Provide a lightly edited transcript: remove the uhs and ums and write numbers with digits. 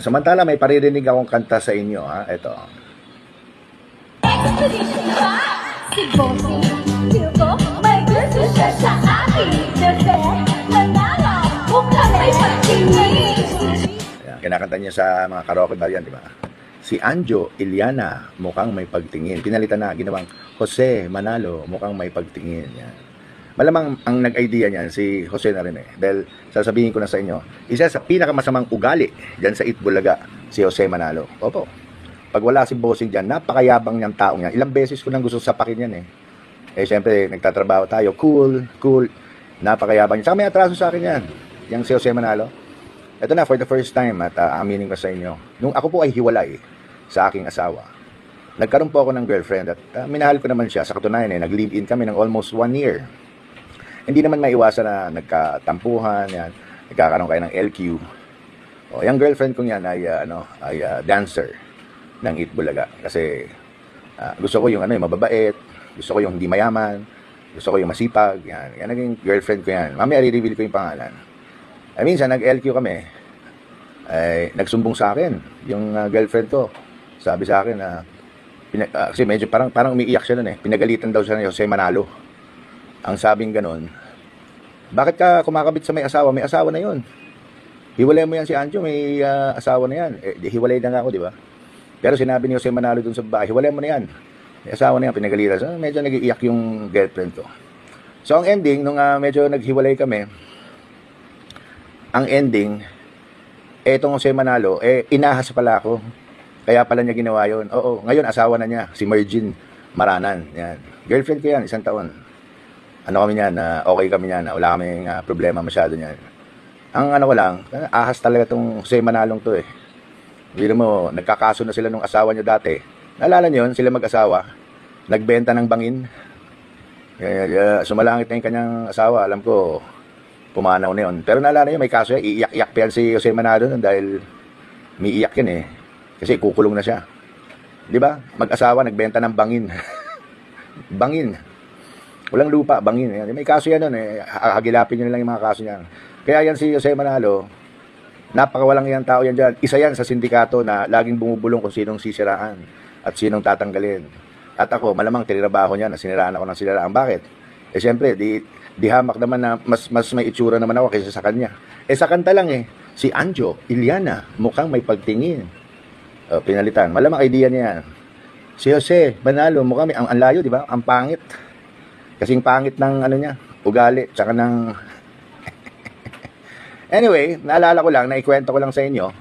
Samantala, may paririnig akong kanta sa inyo, ha? Ito. Si Bossy, feel ko, may gusto siya sa akin. Bebe, manalo, mukhang may pagtingin. Ayan, kinakanta niya sa mga karaoke bar yan, di ba? Si Anjo Iliana, mukhang may pagtingin. Pinalitan na, ginawang Jose Manalo, mukhang may pagtingin. Yan. Malamang ang nag-idea niyan, si Jose na rin eh. Dahil sasabihin ko na sa inyo, isa sa pinakamasamang ugali dyan sa Itbulaga, si Jose Manalo. Opo. Pag wala si Bossing dyan, napakayabang niyang taong yan. Ilang beses ko nang gusto sapakin yan eh. Eh syempre, nagtatrabaho tayo. Cool. Napakayabang niya. Saka may atraso sa akin yan. Yang si Jose Manalo. Ito na, for the first time, at aminin ko sa inyo. Nung ako po ay hiwalay sa aking asawa, nagkaroon po ako ng girlfriend at minahal ko naman siya. Sa katunayan eh, nag-live-in kami ng almost 1 year. Hindi naman maiwasan na nagkatampuhan, yan. Nagkakaroon kayo ng LQ. O, yung girlfriend kong yan ay, dancer ng Itbulaga. Kasi gusto ko yung yung mababait, gusto ko yung hindi mayaman, gusto ko yung masipag, yan. Yan naging girlfriend ko yan. Mamaya i-reveal ko yung pangalan. Ay minsan nag-LQ kami, ay nagsumbong sa akin yung girlfriend ko. Sabi sa akin na kasi medyo parang umiiyak siya noon eh. Pinagalitan daw siya ni Jose Manalo. Ang sabing ganun, bakit ka kumakabit sa may asawa? May asawa na yun. Hiwalay mo yan si Anjo, may asawa na yan. Eh, hiwalay na nga ako, di ba? Pero sinabi ni Jose Manalo dun sa bahay, hiwalay mo na yan. May asawa na yan, pinagalitan. So, medyo nag-iiyak yung girlfriend ko. So, ang ending, nung medyo naghiwalay kami, ang ending, etong Jose Manalo, inahas pala ako. Kaya pala niya ginawa yun. Oo, ngayon asawa na niya, si Mergin Maranan. Yan. Girlfriend ko yan, 1 taon. Ano kami niyan, okay kami niyan, wala kaming problema masyado niyan. Ang ano ko lang, ahas talaga tong Jose Manalong to eh. Biro mo, nagkakaso na sila nung asawa niya dati. Naalala niyo yun, sila mag-asawa, nagbenta ng bangin. Sumalangit na yung kanyang asawa, alam ko, pumanaw na yun. Pero naalala niyo, may kaso yan, iiyak-iyak pa yan si Jose Manalo nun dahil may iyak yan eh. Kasi kukulong na siya. Di ba? Mag-asawa, nagbenta ng bangin. Bangin. Walang lupa, bangin. May kaso yan nun eh. Hagilapin nyo na lang yung mga kaso niyan. Kaya yan si Jose Manalo, napakawalang yan tao yan dyan. Isa yan sa sindikato na laging bumubulong kung sinong sisiraan at sinong tatanggalin. At ako, malamang tinirabaho niya na siniraan ako ng siniraan. Bakit? Eh siyempre, di hamak naman na mas may itsura naman ako kaysa sa kanya. Eh sa kanta lang eh, si Anjo Iliana, mukhang may pagtingin. Pinalitan. Malamang idea niya yan. Si Jose Manalo, mukhang ang layo, di ba? Ang pangit. Kasing pangit ng ano niya, ugali, tsaka ng... Anyway, naalala ko lang, naikwento ko lang sa inyo,